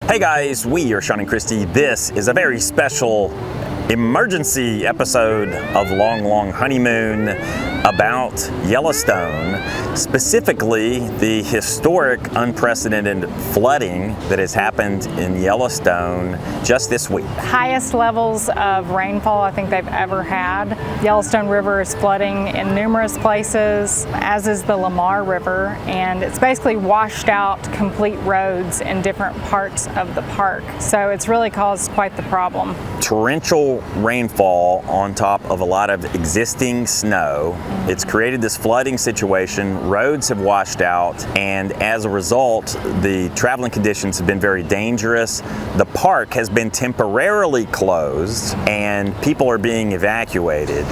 Hey guys, we are Sean and Christy. This is a very special emergency episode of Long Honeymoon about Yellowstone, specifically the historic unprecedented flooding that has happened in Yellowstone just this week. Highest levels of rainfall I think they've ever had. Yellowstone River is flooding in numerous places, as is the Lamar River, and it's basically washed out complete roads in different parts of the park. So it's really caused quite the problem. Torrential rainfall on top of a lot of existing snow. It's created this flooding situation. Roads have washed out, and as a result, the traveling conditions have been very dangerous. The park has been temporarily closed, and people are being evacuated.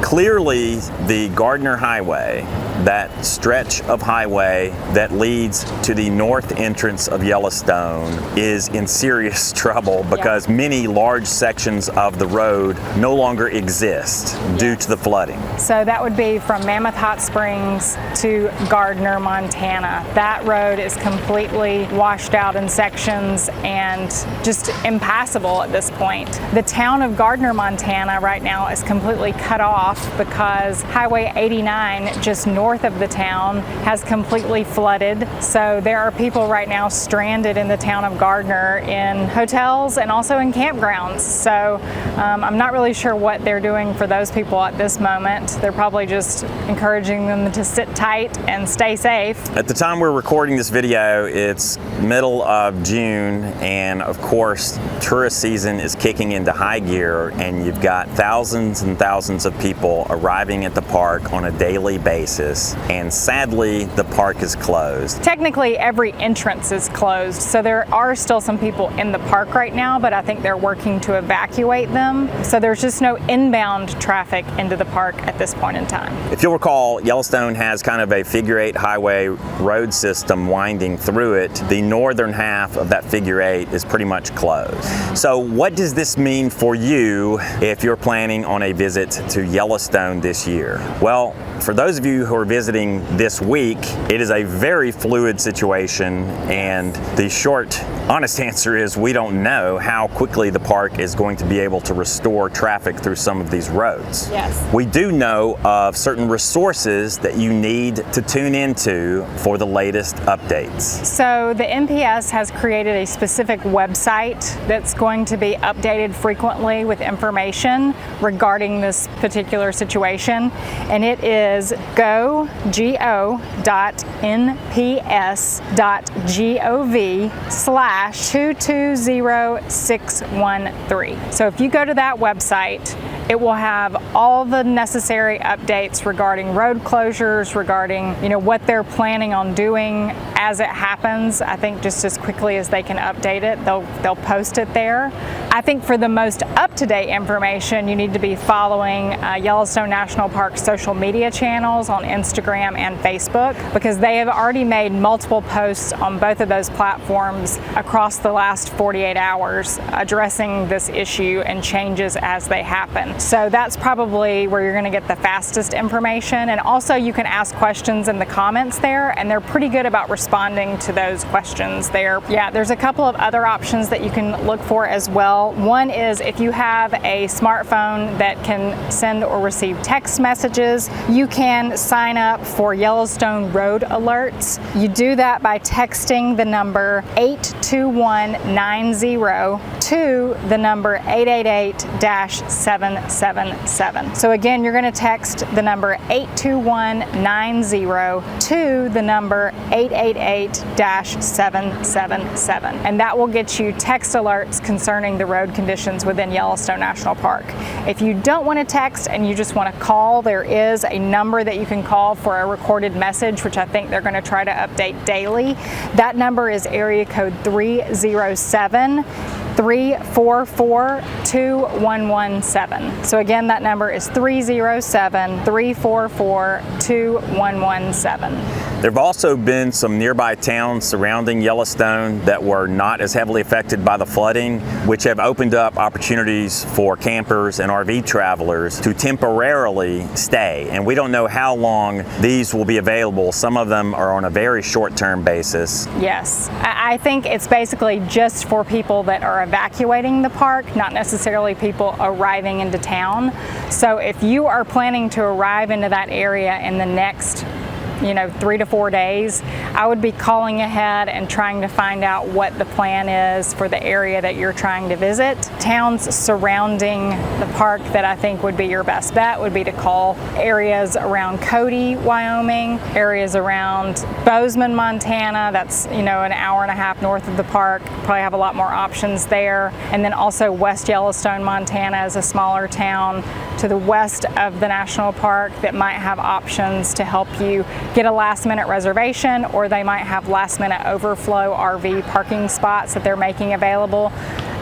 Clearly, the Gardner Highway, that stretch of highway that leads to the north entrance of Yellowstone, is in serious trouble because many large sections of the road no longer exist due to the flooding. So that would be from Mammoth Hot Springs to Gardner, Montana. That road is completely washed out in sections and just impassable at this point. The town of Gardner, Montana right now is completely cut off because Highway 89 just north of the town has completely flooded. So there are people right now stranded in the town of Gardner in hotels and also in campgrounds. So I'm not really sure what they're doing for those people at this moment. They're probably just encouraging them to sit tight and stay safe. At the time we're recording this video, it's middle of June, and of course tourist season is kicking into high gear, and you've got thousands and thousands of people arriving at the park on a daily basis, and sadly the park is closed. Technically every entrance is closed, so there are still some people in the park right now, but I think they're working to evacuate them. So there's just no inbound traffic into the park at this point in time. If you'll recall, Yellowstone has kind of a figure-8 highway road system winding through it. The northern half of that figure-8 is pretty much closed. So what does this mean for you if you're planning on a visit to Yellowstone this year? Well, for those of you who are visiting this week, it is a very fluid situation, and the short, honest answer is we don't know how quickly the park is going to be able to restore traffic through some of these roads. Yes. We do know of certain resources that you need to tune into for the latest updates. So the NPS has created a specific website that's going to be updated frequently with information regarding this particular situation, and it is go.nps.gov/220613. So if you go to that website, it will have all the necessary updates regarding road closures, regarding what they're planning on doing as it happens. I think just as quickly as they can update it, they'll post it there. I think for the most up-to-date information, you need to be following Yellowstone National Park's social media channels on Instagram and Facebook, because they have already made multiple posts on both of those platforms across the last 48 hours addressing this issue and changes as they happen. So that's probably where you're going to get the fastest information, and also you can ask questions in the comments there, and they're pretty good about responding to those questions there. Yeah, there's a couple of other options that you can look for as well. One is if you have a smartphone that can send or receive text messages, you can sign up for Yellowstone Road Alerts. You do that by texting the number 82190 to the number 888-777. So again, you're going to text the number 82190 to the number 888-777, and that will get you text alerts concerning the road conditions within Yellowstone National Park. If you don't want to text and you just want to call, there is a number that you can call for a recorded message, which I think they're going to try to update daily. That number is area code 307-344-2117. So again, that number is 307-344-2117. There have also been some nearby towns surrounding Yellowstone that were not as heavily affected by the flooding, which have opened up opportunities for campers and RV travelers to temporarily stay. And we don't know how long these will be available. Some of them are on a very short-term basis. Yes, I think it's basically just for people that are evacuating the park, not necessarily people arriving into town. So if you are planning to arrive into that area in the next 3 to 4 days, I would be calling ahead and trying to find out what the plan is for the area that you're trying to visit. Towns surrounding the park that I think would be your best bet would be to call areas around Cody, Wyoming, areas around Bozeman, Montana, that's an hour and a half north of the park, probably have a lot more options there. And then also West Yellowstone, Montana is a smaller town to the west of the national park that might have options to help you get a last minute reservation, or they might have last minute overflow RV parking spots that they're making available.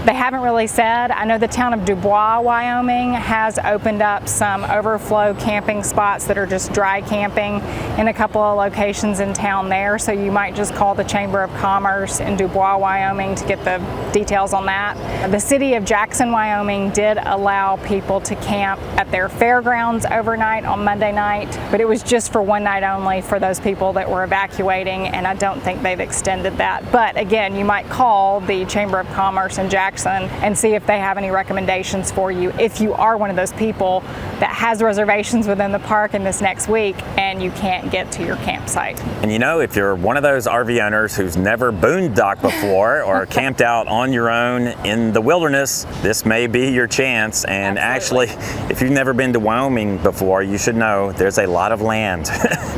They haven't really said. I know the town of Dubois, Wyoming has opened up some overflow camping spots that are just dry camping in a couple of locations in town there. So you might just call the Chamber of Commerce in Dubois, Wyoming to get the details on that. The city of Jackson, Wyoming did allow people to camp at their fairgrounds overnight on Monday night, but it was just for one night only for those people that were evacuating, and I don't think they've extended that. But again, you might call the Chamber of Commerce in Jackson and see if they have any recommendations for you if you are one of those people that has reservations within the park in this next week and you can't get to your campsite. And if you're one of those RV owners who's never boondocked before or camped out on your own in the wilderness, this may be your chance. And Absolutely. Actually, if you've never been to Wyoming before, you should know there's a lot of land.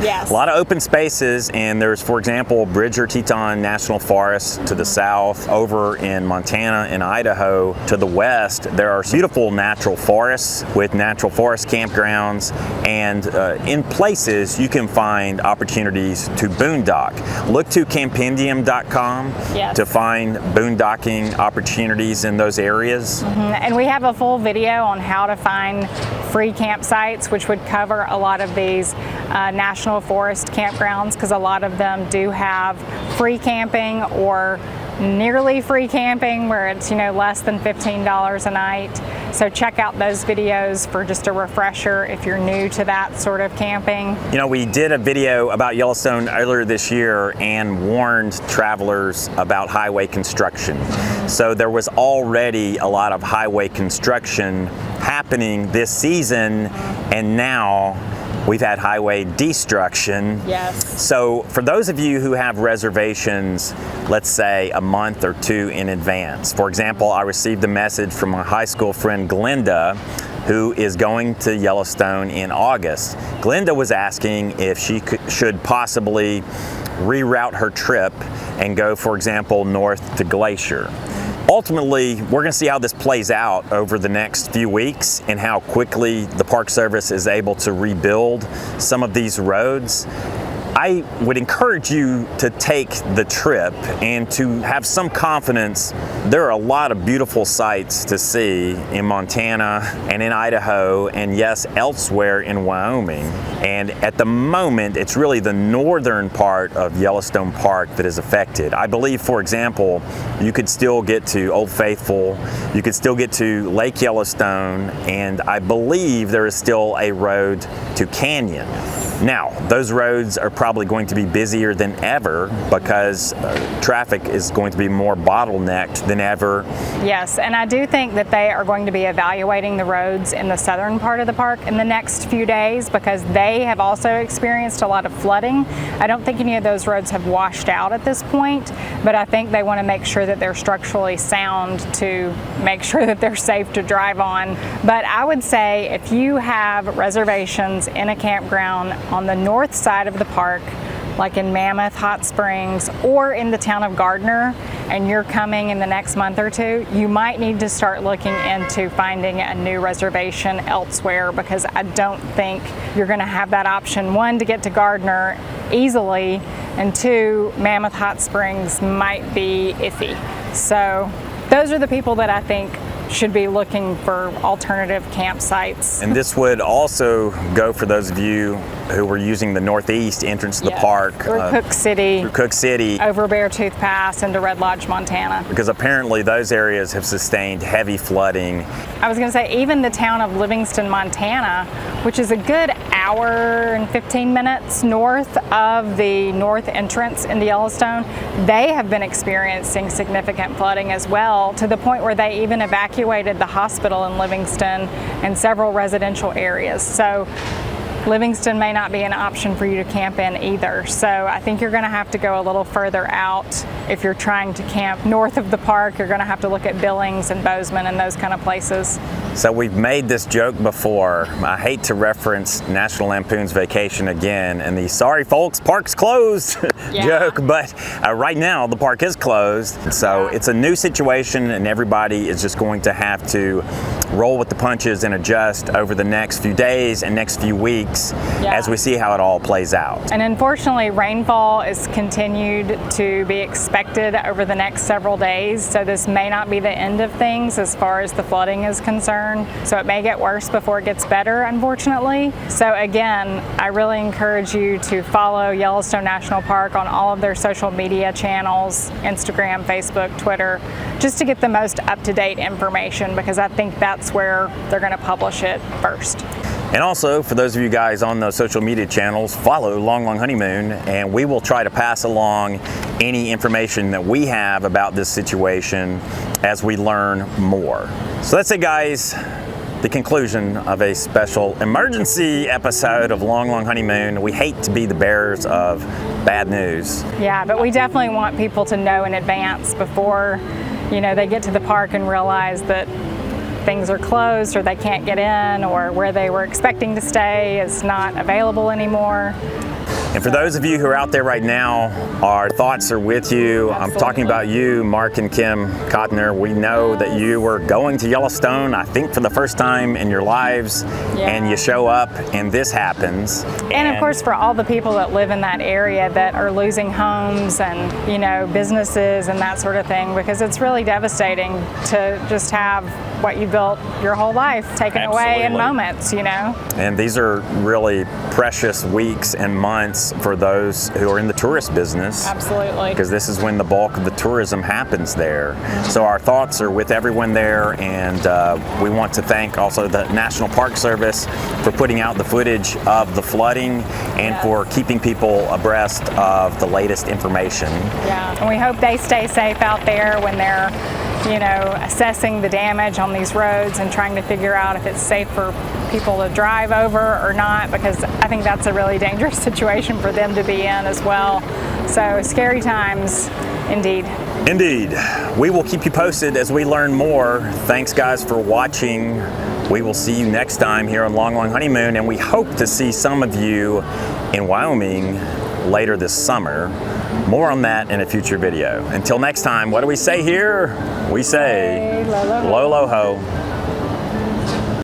Yes. A lot of open spaces, and there's, for example, Bridger-Teton National Forest to the south. Over in Montana and Idaho to the west, there are beautiful natural forests with natural forest campgrounds, and in places you can find opportunities to boondock. Look to campendium.com Yes. to find boondocking opportunities in those areas. And we have a full video on how to find free campsites, which would cover a lot of these national forest campgrounds, because a lot of them do have free camping or nearly free camping where it's less than $15 a night. So check out those videos for just a refresher if you're new to that sort of camping. We did a video about Yellowstone earlier this year and warned travelers about highway construction. So there was already a lot of highway construction happening this season, and now we've had highway destruction. Yes. So for those of you who have reservations, let's say a month or two in advance. For example, I received a message from my high school friend Glenda, who is going to Yellowstone in August. Glenda was asking if she should possibly reroute her trip and go, for example, north to Glacier. Ultimately, we're going to see how this plays out over the next few weeks and how quickly the Park Service is able to rebuild some of these roads. I would encourage you to take the trip and to have some confidence. There are a lot of beautiful sights to see in Montana and in Idaho, and yes, elsewhere in Wyoming. And at the moment, it's really the northern part of Yellowstone Park that is affected. I believe, for example, you could still get to Old Faithful, you could still get to Lake Yellowstone, and I believe there is still a road to Canyon. Now, those roads are probably going to be busier than ever because traffic is going to be more bottlenecked than ever. Yes, and I do think that they are going to be evaluating the roads in the southern part of the park in the next few days because they have also experienced a lot of flooding. I don't think any of those roads have washed out at this point, but I think they want to make sure that they're structurally sound to make sure that they're safe to drive on. But I would say if you have reservations in a campground on the north side of the park, like in Mammoth Hot Springs or in the town of Gardner, and you're coming in the next month or two, you might need to start looking into finding a new reservation elsewhere because I don't think you're going to have that option. One, to get to Gardner easily, and two, Mammoth Hot Springs might be iffy. So those are the people that I think should be looking for alternative campsites. And this would also go for those of you who were using the northeast entrance to the park. Through Cook City. Through Cook City. Over Beartooth Pass into Red Lodge, Montana. Because apparently those areas have sustained heavy flooding. I was going to say even the town of Livingston, Montana, which is a good hour and 15 minutes north of the north entrance into Yellowstone, they have been experiencing significant flooding as well, to the point where they even evacuated the hospital in Livingston and several residential areas. So Livingston may not be an option for you to camp in either. So I think you're going to have to go a little further out. If you're trying to camp north of the park, you're going to have to look at Billings and Bozeman and those kind of places. So we've made this joke before. I hate to reference National Lampoon's Vacation again and the sorry folks, park's closed joke, but right now the park is closed. So it's a new situation and everybody is just going to have to roll with the punches and adjust over the next few days and next few weeks as we see how it all plays out. And unfortunately, rainfall is continued to be expected over the next several days. So this may not be the end of things as far as the flooding is concerned. So it may get worse before it gets better, unfortunately. So again, I really encourage you to follow Yellowstone National Park on all of their social media channels, Instagram, Facebook, Twitter, just to get the most up-to-date information, because I think that's where they're going to publish it first. And also, for those of you guys on those social media channels, follow Long Long Honeymoon, and we will try to pass along any information that we have about this situation as we learn more. So that's it, guys. The conclusion of a special emergency episode of Long Long Honeymoon. We hate to be the bearers of bad news. Yeah, but we definitely want people to know in advance before, they get to the park and realize that things are closed or they can't get in, or where they were expecting to stay is not available anymore. And for those of you who are out there right now, our thoughts are with you. Absolutely. I'm talking about you, Mark and Kim Cotner. We know that you were going to Yellowstone, I think for the first time in your lives, and you show up and this happens. And of course, for all the people that live in that area that are losing homes and, businesses and that sort of thing, because it's really devastating to just have what you built your whole life taken away in moments, And these are really precious weeks and months for those who are in the tourist business. Absolutely. Because this is when the bulk of the tourism happens there. So our thoughts are with everyone there, and we want to thank also the National Park Service for putting out the footage of the flooding and for keeping people abreast of the latest information. Yeah, and we hope they stay safe out there when they're assessing the damage on these roads and trying to figure out if it's safe for people to drive over or not, because I think that's a really dangerous situation for them to be in as well. So scary times indeed. Indeed. We will keep you posted as we learn more. Thanks, guys, for watching. We will see you next time here on Long Long Honeymoon, and we hope to see some of you in Wyoming later this summer. More on that in a future video. Until next time, what do we say here? We say, Lo lo ho. lo lo ho.